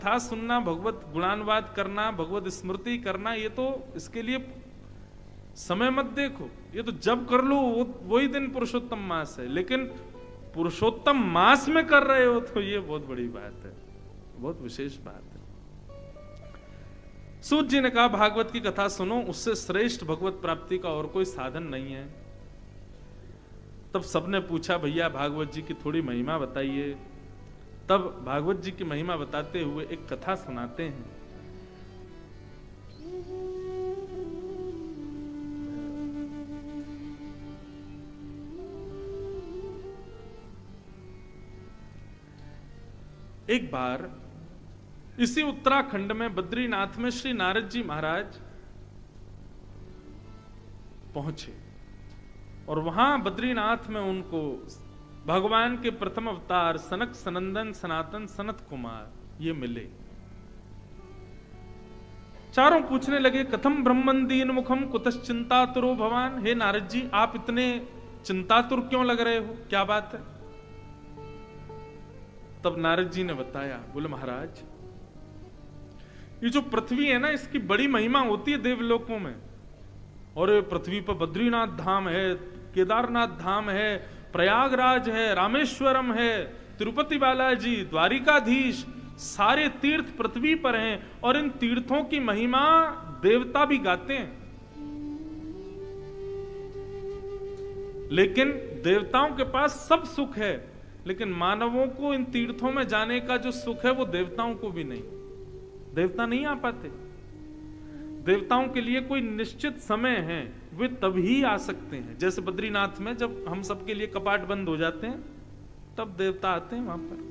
कथा सुनना, भगवत गुणानुवाद करना, भगवत स्मृति करना, ये तो इसके लिए समय मत देखो, ये तो जब कर लो वही दिन पुरुषोत्तम मास है। लेकिन पुरुषोत्तम मास में कर रहे हो तो ये बहुत बड़ी बात है, बहुत विशेष बात है। सूत जी ने कहा भागवत की कथा सुनो, उससे श्रेष्ठ भगवत प्राप्ति का और कोई साधन नहीं है। तब सबने पूछा भैया भागवत जी की थोड़ी महिमा बताइए। तब भागवत जी की महिमा बताते हुए एक कथा सुनाते हैं। एक बार इसी उत्तराखंड में बद्रीनाथ में श्री नारद जी महाराज पहुंचे और वहां बद्रीनाथ में उनको भगवान के प्रथम अवतार सनक सनंदन सनातन सनत कुमार ये मिले। चारों पूछने लगे कथम ब्रह्मन दीन मुखम कुतश्चिंतातुरो भवान। हे नारद जी, आप इतने चिंतातुर क्यों लग रहे हो, क्या बात है? तब नारद जी ने बताया, बोले महाराज ये जो पृथ्वी है ना, इसकी बड़ी महिमा होती है देवलोकों में। और पृथ्वी पर बद्रीनाथ धाम है, केदारनाथ धाम है, प्रयागराज है, रामेश्वरम है, तिरुपति बालाजी, द्वारिकाधीश, सारे तीर्थ पृथ्वी पर हैं और इन तीर्थों की महिमा देवता भी गाते हैं। लेकिन देवताओं के पास सब सुख है, लेकिन मानवों को इन तीर्थों में जाने का जो सुख है वो देवताओं को भी नहीं। देवता नहीं आ पाते। देवताओं के लिए कोई निश्चित समय है, वे तभी आ सकते हैं। जैसे बद्रीनाथ में जब हम सबके लिए कपाट बंद हो जाते हैं तब देवता आते हैं वहां पर।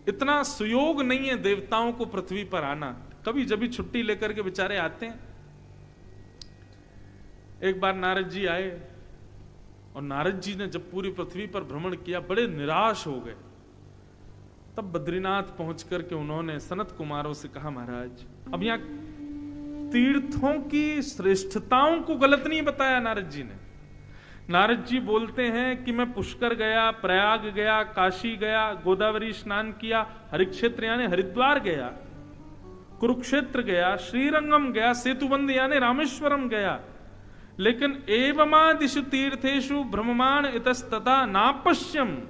इतना सुयोग नहीं है देवताओं को पृथ्वी पर आना, कभी जब भी छुट्टी लेकर के बेचारे आते हैं। एक बार नारद जी आए और नारद जी ने जब पूरी पृथ्वी पर भ्रमण किया, बड़े निराश हो गए। तब बद्रीनाथ पहुंच करके उन्होंने सनत कुमारों से कहा, महाराज अब यहां तीर्थों की श्रेष्ठताओं को गलत नहीं बताया नारद जी ने। नारद जी बोलते हैं कि मैं पुष्कर गया, प्रयाग गया, काशी गया, गोदावरी स्नान किया, हरिक्षेत्र यानी हरिद्वार गया, कुरुक्षेत्र गया, श्रीरंगम गया, सेतुबंध यानी रामेश्वरम गया, लेकिन एवमादिषु तीर्थेषु भ्रममाण इतस्तता नापश्यम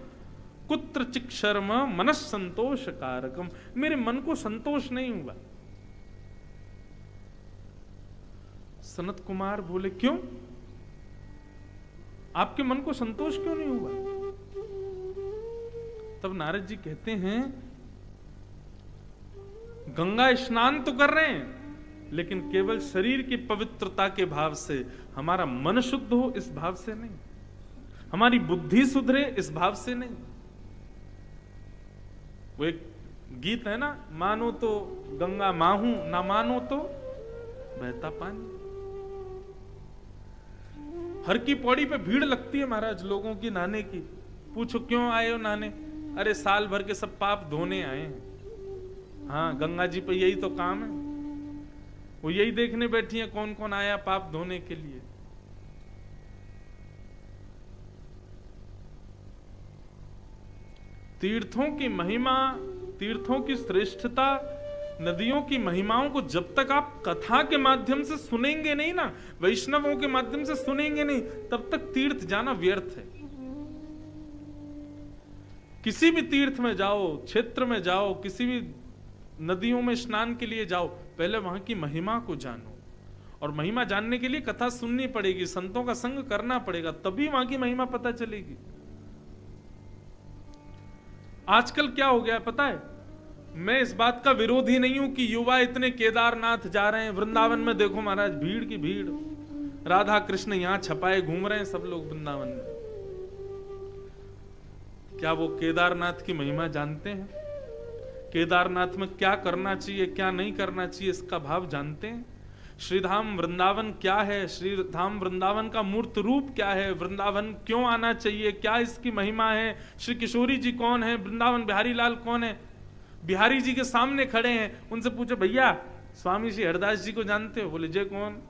कुत्रचित् शर्म मनस संतोष कारकम। मेरे मन को संतोष नहीं हुआ। सनत कुमार बोले, क्यों? आपके मन को संतोष क्यों नहीं हुआ? तब नारद जी कहते हैं, गंगा स्नान तो कर रहे हैं, लेकिन केवल शरीर की पवित्रता के भाव से, हमारा मन शुद्ध हो इस भाव से नहीं, हमारी बुद्धि सुधरे इस भाव से नहीं। वो एक गीत है ना, मानो तो गंगा माहू, ना मानो तो बहता पानी। हर की पौड़ी पे भीड़ लगती है महाराज लोगों की नहाने की। पूछो क्यों आए हो नहाने? अरे साल भर के सब पाप धोने आए हैं। हाँ, गंगा जी पे यही तो काम है, वो यही देखने बैठी है कौन कौन आया पाप धोने के लिए। तीर्थों की महिमा, तीर्थों की श्रेष्ठता, नदियों की महिमाओं को जब तक आप कथा के माध्यम से सुनेंगे नहीं ना, वैष्णवों के माध्यम से सुनेंगे नहीं, तब तक तीर्थ जाना व्यर्थ है। किसी भी तीर्थ में जाओ, क्षेत्र में जाओ, किसी भी नदियों में स्नान के लिए जाओ, पहले वहां की महिमा को जानो। और महिमा जानने के लिए कथा सुननी पड़ेगी, संतों का संग करना पड़ेगा, तभी वहां की महिमा पता चलेगी। आजकल क्या हो गया पता है? मैं इस बात का विरोधी नहीं हूं कि युवा इतने केदारनाथ जा रहे हैं। वृंदावन में देखो महाराज, भीड़ की भीड़, राधा कृष्ण यहां छपाए घूम रहे हैं सब लोग वृंदावन में। क्या वो केदारनाथ की महिमा जानते हैं? केदारनाथ में क्या करना चाहिए, क्या नहीं करना चाहिए, इसका भाव जानते हैं? श्रीधाम वृंदावन क्या है, श्रीधाम वृंदावन का मूर्त रूप क्या है, वृंदावन क्यों आना चाहिए, क्या इसकी महिमा है, श्री किशोरी जी कौन है, वृंदावन बिहारी लाल कौन है? बिहारी जी के सामने खड़े हैं, उनसे पूछो भैया स्वामी श्री हरदास जी को जानते हो? बोले जे कौन?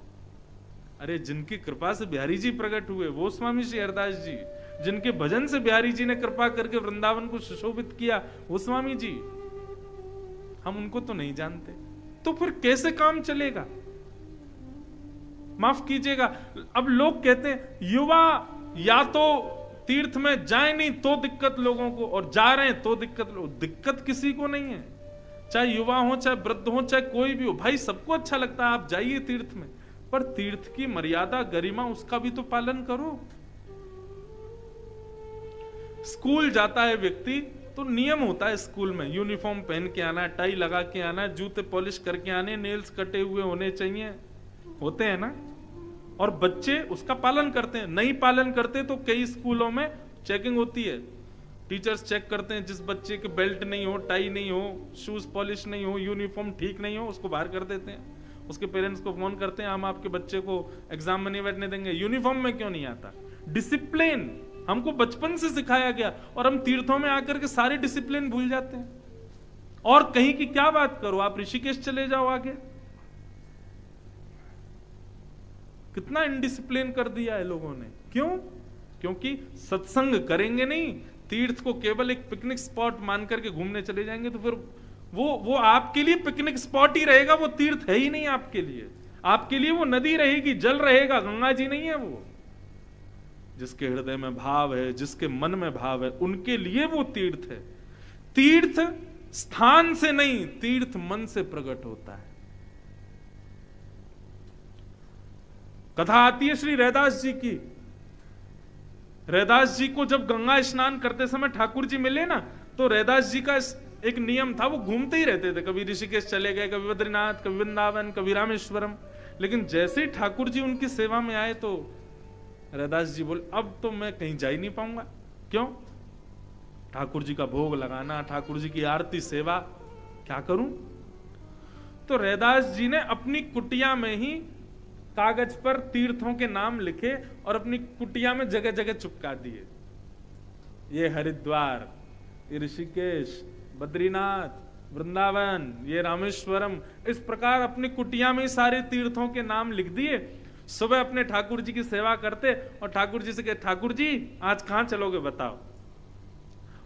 अरे जिनकी कृपा से बिहारी जी प्रकट हुए वो स्वामी श्री हरदास जी। जिनके भजन से बिहारी जी ने कृपा करके वृंदावन को सुशोभित किया, वो स्वामी जी, हम उनको तो नहीं जानते, तो फिर कैसे काम चलेगा? माफ कीजिएगा, अब लोग कहते हैं युवा या तो तीर्थ में जाए नहीं तो दिक्कत लोगों को, और जा रहे हैं तो दिक्कत किसी को नहीं है, चाहे युवा हो, चाहे वृद्ध हो, चाहे कोई भी हो, भाई सबको अच्छा लगता है आप जाइए तीर्थ में, पर तीर्थ की मर्यादा गरिमा उसका भी तो पालन करो। स्कूल जाता है व्यक्ति तो नियम होता है स्कूल में, यूनिफॉर्म पहन के आना, टाई लगा के आना, जूते पॉलिश करके आने, नेल्स कटे हुए होने चाहिए, होते हैं ना, और बच्चे उसका पालन करते हैं। नहीं पालन करते तो कई स्कूलों में चेकिंग होती है, टीचर्स चेक करते हैं, जिस बच्चे के बेल्ट नहीं हो, टाई नहीं हो, शूज पॉलिश नहीं हो, यूनिफॉर्म ठीक नहीं हो, उसको बाहर कर देते हैं। उसके पेरेंट्स को फोन करते हैं, हम आपके बच्चे को एग्जाम में नहीं बैठने देंगे। यूनिफॉर्म में क्यों नहीं आता? डिसिप्लिन हमको बचपन से सिखाया गया, और हम तीर्थों में आकर के सारे डिसिप्लिन भूल जाते हैं। और कहीं की क्या बात करो, आप ऋषिकेश चले जाओ, आगे कितना इनडिसिप्लिन कर दिया है लोगों ने। क्यों? क्योंकि सत्संग करेंगे नहीं, तीर्थ को केवल एक पिकनिक स्पॉट मान करके घूमने चले जाएंगे, तो फिर वो आपके लिए पिकनिक स्पॉट ही रहेगा, वो तीर्थ है ही नहीं आपके लिए। आपके लिए वो नदी रहेगी, जल रहेगा, गंगा जी नहीं है वो। जिसके हृदय में भाव है, जिसके मन में भाव है, उनके लिए वो तीर्थ है। तीर्थ स्थान से नहीं, तीर्थ मन से प्रकट होता है। कथा आती है श्री रैदास जी की। रैदास जी को जब गंगा स्नान करते समय ठाकुर जी मिले ना, तो रैदास जी का एक नियम था, वो घूमते ही रहते थे, कभी ऋषिकेश चले गए, कभी बद्रीनाथ, कभी वृंदावन, कभी रामेश्वरम। लेकिन जैसे ही ठाकुर जी उनकी सेवा में आए तो रैदास जी बोले, अब तो मैं कहीं जा ही नहीं पाऊंगा। क्यों? ठाकुर जी का भोग लगाना, ठाकुर जी की आरती सेवा, क्या करूं? तो रैदास जी ने अपनी कुटिया में ही कागज पर तीर्थों के नाम लिखे और अपनी कुटिया में जगह जगह चिपका दिए। ये हरिद्वार, ये ऋषिकेश, बद्रीनाथ, वृंदावन, ये रामेश्वरम, इस प्रकार अपनी कुटिया में ही सारे तीर्थों के नाम लिख दिए। सुबह अपने ठाकुर जी की सेवा करते और ठाकुर जी से कहे, ठाकुर जी आज कहां चलोगे बताओ?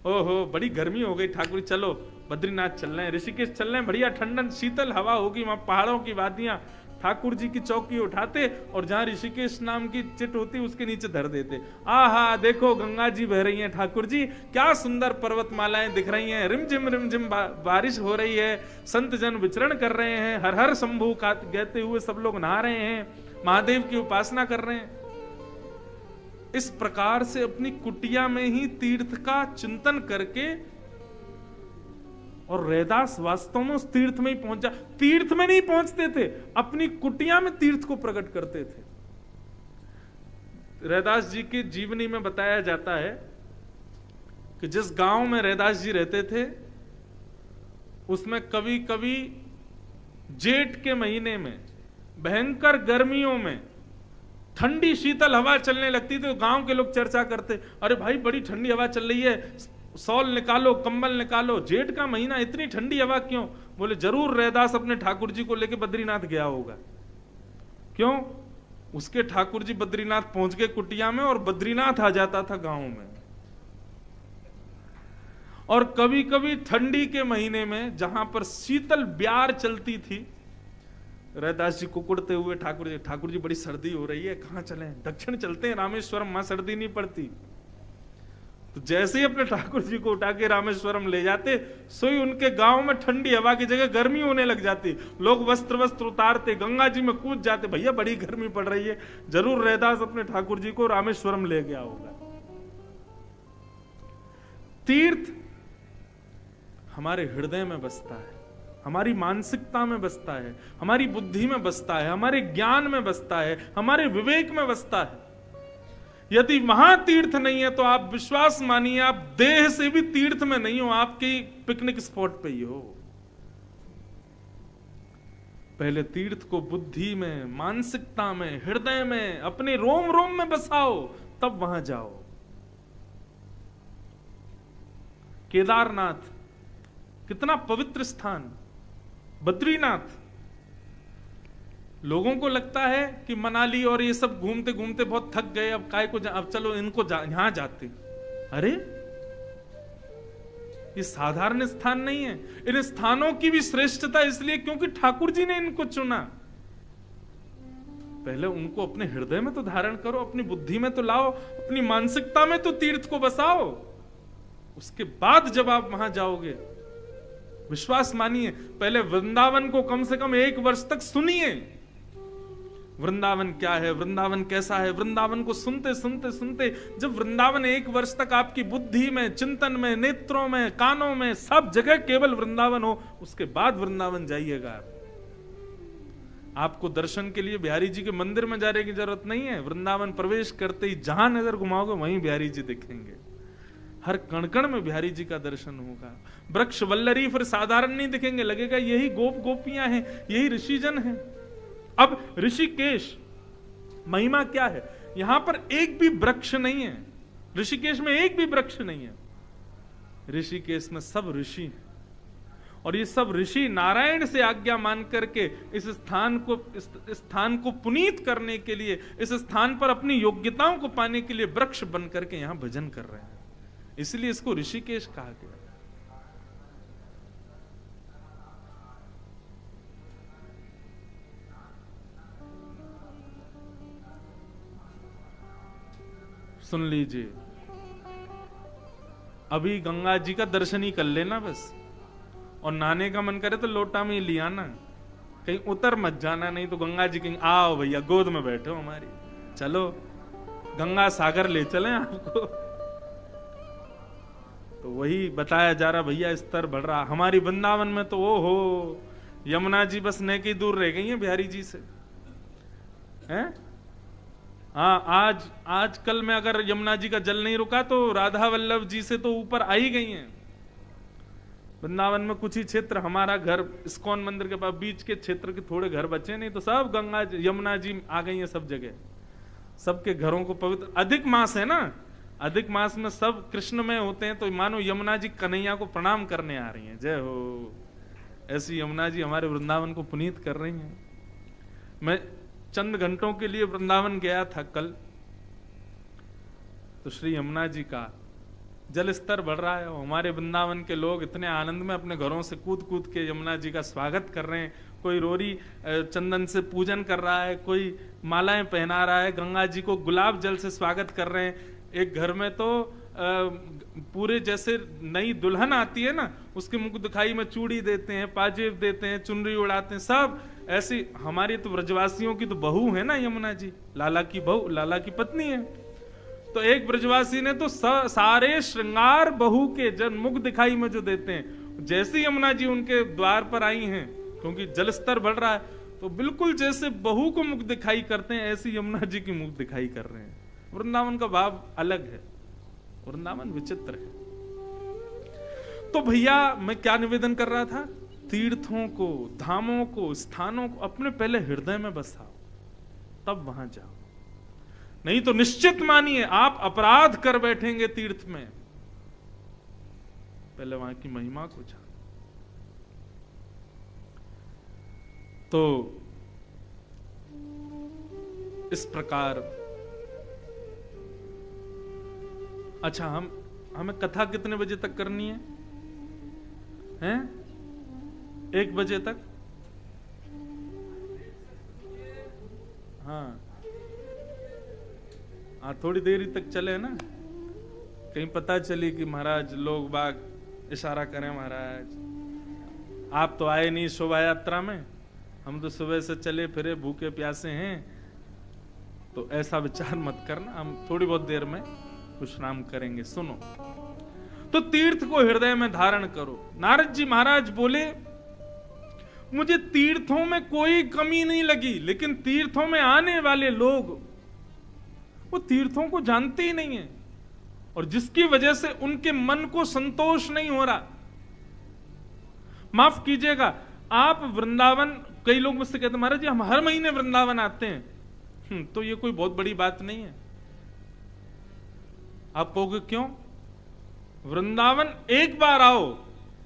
ओहो बड़ी गर्मी हो गई ठाकुर जी, चलो बद्रीनाथ चल रहे हैं, ऋषिकेश चल रहे हैं, बढ़िया ठंडन शीतल हवा होगी, वहां पहाड़ों की वादियां। ठाकुर जी की चौकी उठाते और जहां ऋषिकेश नाम की चिट होती उसके नीचे धर देते। आहा देखो गंगा जी बह रही हैं, ठाकुर जी क्या सुंदर पर्वतमालाएं दिख रही हैं, रिमझिम बारिश हो रही है, संत जन विचरण कर रहे हैं, हर हर शंभू का कहते हुए सब लोग नहा रहे हैं, महादेव की उपासना कर रहे हैं। इस प्रकार से अपनी कुटिया में ही तीर्थ का चिंतन करके, और रैदास वास्तव में उस तीर्थ में ही पहुंचा। तीर्थ में नहीं पहुंचते थे, अपनी कुटिया में तीर्थ को प्रकट करते थे। रैदास जी की जीवनी में बताया जाता है कि जिस गांव में रैदास जी रहते थे उसमें कभी कभी जेठ के महीने में भयंकर गर्मियों में ठंडी शीतल हवा चलने लगती थी। गांव के लोग चर्चा करते, अरे भाई बड़ी ठंडी हवा चल रही है, सॉल निकालो, कंबल निकालो, जेठ का महीना इतनी ठंडी हवा क्यों? बोले जरूर रैदास अपने ठाकुर जी को लेके बद्रीनाथ गया होगा। क्यों? उसके ठाकुर जी बद्रीनाथ पहुंच गए कुटिया में और बद्रीनाथ आ जाता था गांव में। और कभी कभी ठंडी के महीने में जहां पर शीतल ब्यार चलती थी, रैदास जी कुकुड़ते हुए ठाकुर जी बड़ी सर्दी हो रही है, कहां चलें? दक्षिण चलते हैं, रामेश्वरम, वहां सर्दी नहीं पड़ती। तो जैसे ही अपने ठाकुर जी को उठा के रामेश्वरम ले जाते, सोई उनके गांव में ठंडी हवा की जगह गर्मी होने लग जाती। लोग वस्त्र उतारते, गंगा जी में कूद जाते, भैया बड़ी गर्मी पड़ रही है, जरूर रैदास अपने ठाकुर जी को रामेश्वरम ले गया होगा। तीर्थ हमारे हृदय में बसता है, हमारी मानसिकता में बसता है, हमारी बुद्धि में बसता है, हमारे ज्ञान में बसता है, हमारे विवेक में बसता है। यदि वहां तीर्थ नहीं है तो आप विश्वास मानिए, आप देह से भी तीर्थ में नहीं हो, आपकी पिकनिक स्पॉट पे ही हो। पहले तीर्थ को बुद्धि में, मानसिकता में, हृदय में, अपने रोम रोम में बसाओ, तब वहां जाओ। केदारनाथ कितना पवित्र स्थान, बद्रीनाथ लोगों को लगता है कि मनाली और ये सब घूमते घूमते बहुत थक गए, अब काय को अब चलो इनको यहां जाते। अरे ये साधारण स्थान नहीं है। इन स्थानों की भी श्रेष्ठता इसलिए क्योंकि ठाकुर जी ने इनको चुना। पहले उनको अपने हृदय में तो धारण करो, अपनी बुद्धि में तो लाओ, अपनी मानसिकता में तो तीर्थ को बसाओ। उसके बाद जब आप वहां जाओगे, विश्वास मानिए, पहले वृंदावन को कम से कम 1 वर्ष तक सुनिए। वृंदावन क्या है, वृंदावन कैसा है, वृंदावन को सुनते सुनते सुनते जब वृंदावन 1 वर्ष तक आपकी बुद्धि में, चिंतन में, नेत्रों में, कानों में, सब जगह केवल वृंदावन हो, उसके बाद वृंदावन जाइएगा। आपको दर्शन के लिए बिहारी जी के मंदिर में जाने की जरूरत नहीं है। वृंदावन प्रवेश करते ही जहां नजर घुमाओगे वहीं बिहारी जी दिखेंगे। हर कण कण में बिहारी जी का दर्शन होगा। वृक्ष वल्लरी फिर साधारण नहीं दिखेंगे, लगेगा यही गोप गोपियां हैं, यही ऋषिजन हैं। अब ऋषिकेश महिमा क्या है? यहां पर एक भी वृक्ष नहीं है, ऋषिकेश में एक भी वृक्ष नहीं है। ऋषिकेश में सब ऋषि हैं और ये सब ऋषि नारायण से आज्ञा मान करके इस स्थान को पुनीत करने के लिए, इस स्थान पर अपनी योग्यताओं को पाने के लिए वृक्ष बन करके यहां भजन कर रहे हैं। इसलिए इसको ऋषिकेश कहा गया। सुन लीजिए, अभी गंगा जी का दर्शन ही कर लेना बस, और नहाने का मन करे तो लोटा में लिया ना, कहीं उतर मत जाना, नहीं तो गंगा जी कहीं आओ भैया गोद में बैठो हमारी, चलो गंगा सागर ले चलें आपको। तो वही बताया जा रहा भैया, स्तर बढ़ रहा। हमारी वृंदावन में तो ओ हो, यमुना जी बस नेकी दूर रह गई है बिहारी जी से, हैं? हाँ, आज कल में अगर यमुना जी का जल नहीं रुका तो राधा वल्लभ जी से तो ऊपर आ ही गई हैं। वृंदावन में कुछ ही क्षेत्र, हमारा घर इस्कॉन मंदिर के पास बीच के क्षेत्र के थोड़े घर बचे, नहीं तो सब गंगा यमुना जी आ गई है सब जगह। सबके घरों को पवित्र, अधिक मास है ना, अधिक मास में सब कृष्ण में होते हैं, तो मानो यमुना जी कन्हैया को प्रणाम करने आ रही हैं। जय हो। ऐसी यमुना जी हमारे वृंदावन को पुनीत कर रही हैं। मैं चंद घंटों के लिए वृंदावन गया था कल, तो श्री यमुना जी का जल स्तर बढ़ रहा है। हमारे वृंदावन के लोग इतने आनंद में अपने घरों से कूद कूद के यमुना जी का स्वागत कर रहे हैं। कोई रोरी चंदन से पूजन कर रहा है, कोई मालाएं पहना रहा है, गंगा जी को गुलाब जल से स्वागत कर रहे हैं। एक घर में तो पूरे जैसे नई दुल्हन आती है ना, उसके मुख दिखाई में चूड़ी देते हैं, पाजेब देते हैं, चुनरी उड़ाते हैं, सब ऐसी। हमारी तो ब्रजवासियों की तो बहू है ना यमुना जी, लाला की बहू, लाला की पत्नी है। तो एक ब्रजवासी ने तो सारे श्रृंगार बहू के जन मुख दिखाई में जो देते हैं, जैसे यमुना जी उनके द्वार पर आई हैं, क्योंकि जल स्तर बढ़ रहा है, तो बिल्कुल जैसे बहू को मुख दिखाई करते हैं ऐसी यमुना जी की मुख दिखाई कर रहे हैं। वृंदावन का भाव अलग है, वृंदावन विचित्र है। तो भैया मैं क्या निवेदन कर रहा था, तीर्थों को, धामों को, स्थानों को अपने पहले हृदय में बसाओ, तब वहां जाओ। नहीं तो निश्चित मानिए आप अपराध कर बैठेंगे तीर्थ में। पहले वहां की महिमा को जानो। तो इस प्रकार, अच्छा हमें कथा कितने बजे तक करनी है? हैं? 1 बजे तक? हाँ, थोड़ी देरी तक चले ना, कहीं पता चली कि महाराज लोग बाग इशारा करें, महाराज आप तो आए नहीं शोभा यात्रा में, हम तो सुबह से चले फिरे भूखे प्यासे हैं। तो ऐसा विचार मत करना, हम थोड़ी बहुत देर में विश्राम करेंगे। सुनो, तो तीर्थ को हृदय में धारण करो। नारद जी महाराज बोले, मुझे तीर्थों में कोई कमी नहीं लगी, लेकिन तीर्थों में आने वाले लोग वो तीर्थों को जानते ही नहीं है, और जिसकी वजह से उनके मन को संतोष नहीं हो रहा। माफ कीजिएगा, आप वृंदावन, कई लोग मुझसे कहते महाराज जी हम हर महीने वृंदावन आते हैं, तो ये कोई बहुत बड़ी बात नहीं है। आप कहोगे क्यों? वृंदावन एक बार आओ,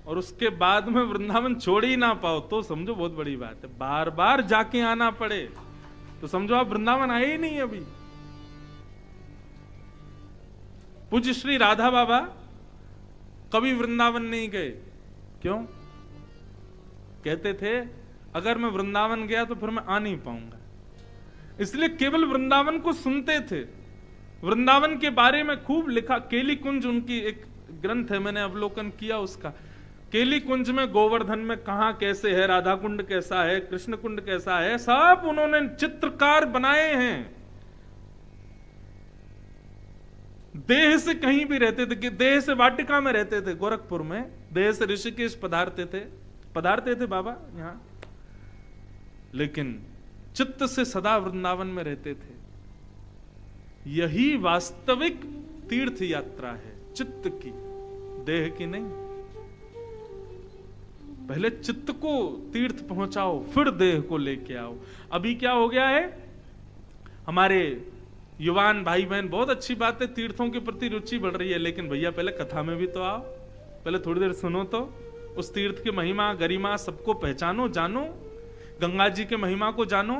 और उसके बाद में वृंदावन छोड़ ही ना पाओ तो समझो बहुत बड़ी बात है। बार बार जाके आना पड़े तो समझो आप वृंदावन आए ही नहीं अभी। पूज्य श्री राधा बाबा कभी वृंदावन नहीं गए। क्यों? कहते थे अगर मैं वृंदावन गया तो फिर मैं आ नहीं पाऊंगा, इसलिए केवल वृंदावन को सुनते थे। वृंदावन के बारे में खूब लिखा। केली कुंज उनकी एक ग्रंथ है, मैंने अवलोकन किया उसका। केली कुंज में गोवर्धन में कहां कैसे है, राधा कुंड कैसा है, कृष्ण कुंड कैसा है, सब उन्होंने चित्रकार बनाए हैं। देह से कहीं भी रहते थे कि देह से वाटिका में रहते थे गोरखपुर में, देह से ऋषिकेश पधारते थे बाबा यहां, लेकिन चित्त से सदा वृंदावन में रहते थे। यही वास्तविक तीर्थ यात्रा है, चित्त की, देह की नहीं। पहले चित्त को तीर्थ पहुंचाओ, फिर देह को लेके आओ। अभी क्या हो गया है, हमारे युवान भाई बहन, बहुत अच्छी बात है, तीर्थों के प्रति रुचि बढ़ रही है, लेकिन भैया पहले कथा में भी तो आओ, पहले थोड़ी देर सुनो तो, उस तीर्थ की महिमा गरिमा सबको पहचानो, जानो, गंगा जी के महिमा को जानो,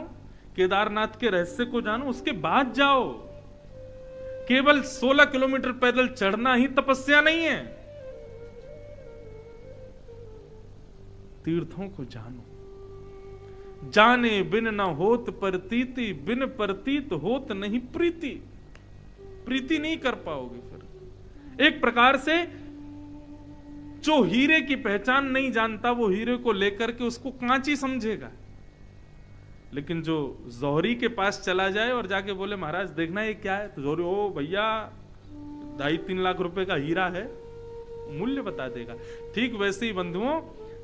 केदारनाथ के रहस्य को जानो, उसके बाद जाओ। केवल 16 किलोमीटर पैदल चढ़ना ही तपस्या नहीं है, तीर्थों को जानो। जाने बिन न होत प्रतीति, बिन प्रतीत होत नहीं प्रीति। प्रीति नहीं कर पाओगे फिर। एक प्रकार से जो हीरे की पहचान नहीं जानता वो हीरे को लेकर के उसको कांची समझेगा, लेकिन जो जौहरी के पास चला जाए और जाके बोले महाराज देखना ये क्या है, तो जौहरी ओ भैया 2.5-3 लाख रुपए का हीरा है, मूल्य बता देगा। ठीक वैसे ही बंधुओं,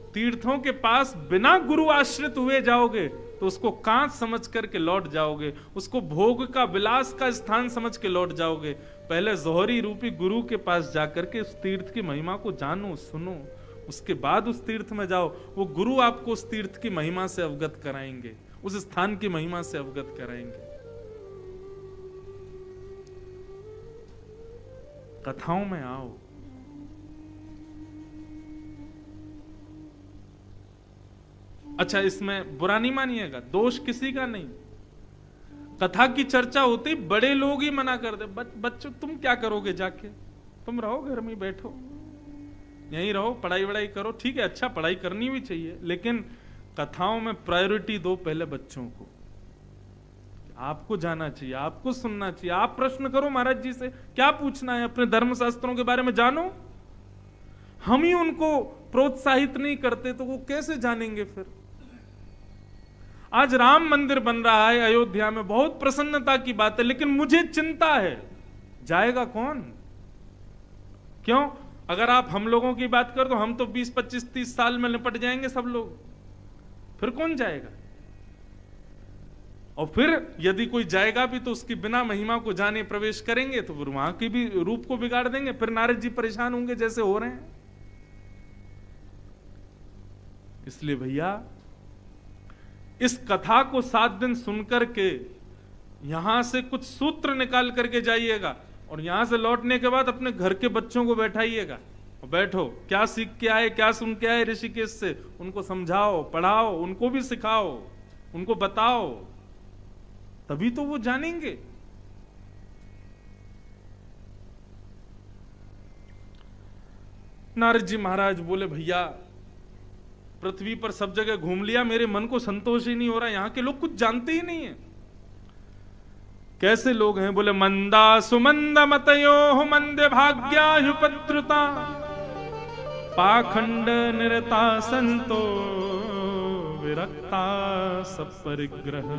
तीर्थों के पास बिना गुरु आश्रित हुए जाओगे तो उसको कांच समझ करके लौट जाओगे, उसको भोग का विलास का स्थान समझ के लौट जाओगे। पहले जौहरी रूपी गुरु के पास जाकर के उस तीर्थ की महिमा को जानो, सुनो, उसके बाद उस तीर्थ में जाओ। वो गुरु आपको उस तीर्थ की महिमा से अवगत कराएंगे, उस स्थान की महिमा से अवगत कराएंगे। कथाओं में आओ। अच्छा, इसमें बुरा नहीं मानिएगा, दोष किसी का नहीं। कथा की चर्चा होती, बड़े लोग ही मना कर दे, बच्चों तुम क्या करोगे जाके, तुम रहो घर में बैठो, यहीं रहो, पढ़ाई वढ़ाई करो। ठीक है, अच्छा पढ़ाई करनी भी चाहिए, लेकिन कथाओं में प्रायोरिटी दो पहले बच्चों को। आपको जाना चाहिए, आपको सुनना चाहिए। आप प्रश्न करो महाराज जी से, क्या पूछना है, अपने धर्मशास्त्रों के बारे में जानो। हम ही उनको प्रोत्साहित नहीं करते तो वो कैसे जानेंगे फिर। आज राम मंदिर बन रहा है अयोध्या में, बहुत प्रसन्नता की बात है, लेकिन मुझे चिंता है जाएगा कौन। क्यों? अगर आप हम लोगों की बात कर तो हम तो 20, 25, 30 साल में निपट जाएंगे सब लोग, फिर कौन जाएगा। और फिर यदि कोई जाएगा भी तो उसकी बिना महिमा को जाने प्रवेश करेंगे तो फिर वहां की भी रूप को बिगाड़ देंगे, फिर नारद जी परेशान होंगे जैसे हो रहे हैं। इसलिए भैया इस कथा को 7 दिन सुनकर के यहां से कुछ सूत्र निकाल करके जाइएगा, और यहां से लौटने के बाद अपने घर के बच्चों को बैठाइएगा और बैठो, क्या सीख के आए, क्या सुन के आए ऋषिकेश से, उनको समझाओ, पढ़ाओ, उनको भी सिखाओ, उनको बताओ, तभी तो वो जानेंगे। नारद जी महाराज बोले भैया पृथ्वी पर सब जगह घूम लिया, मेरे मन को संतोष ही नहीं हो रहा, यहां के लोग कुछ जानते ही नहीं है। कैसे लोग हैं? बोले मंदा सुमंद मतयो मंद भाग्यायुपद्रुता पाखंड निरता संतो विरक्ता सब परिग्रह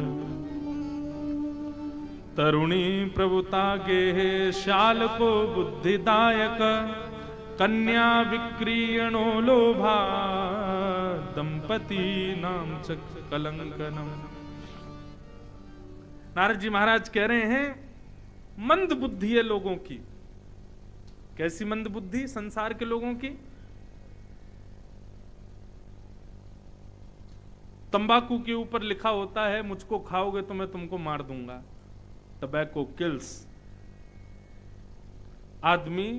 तरुणी प्रभुता गेहे शाल को बुद्धिदायक कन्या विक्रीयणो लोभा दंपति नाम च कलंकनम। नारद जी महाराज कह रहे हैं मंद बुद्धि है लोगों की। कैसी मंद बुद्धि? संसार के लोगों की। तंबाकू के ऊपर लिखा होता है मुझको खाओगे तो मैं तुमको मार दूंगा, टबैको किल्स। आदमी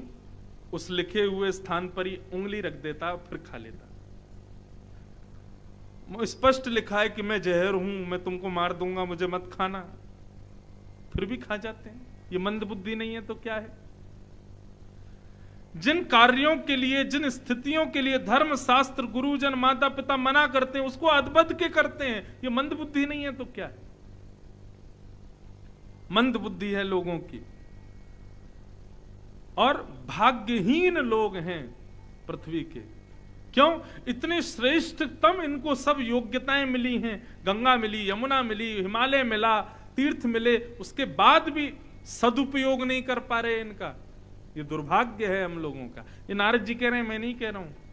उस लिखे हुए स्थान पर ही उंगली रख देता, फिर खा लेता। स्पष्ट लिखा है कि मैं जहर हूं, मैं तुमको मार दूंगा, मुझे मत खाना, फिर भी खा जाते हैं। ये मंद बुद्धि नहीं है तो क्या है? जिन कार्यों के लिए, जिन स्थितियों के लिए धर्म शास्त्र, गुरुजन, माता पिता मना करते हैं, उसको अधबद्ध के करते हैं। ये मंद बुद्धि नहीं है तो क्या है? मंद बुद्धि है लोगों की। और भाग्यहीन लोग हैं पृथ्वी के। क्यों? इतने श्रेष्ठतम इनको सब योग्यताएं मिली हैं। गंगा मिली, यमुना मिली, हिमालय मिला, तीर्थ मिले, उसके बाद भी सदुपयोग नहीं कर पा रहे इनका। ये दुर्भाग्य है हम लोगों का। ये नारद जी कह रहे हैं, मैं नहीं कह रहा हूं।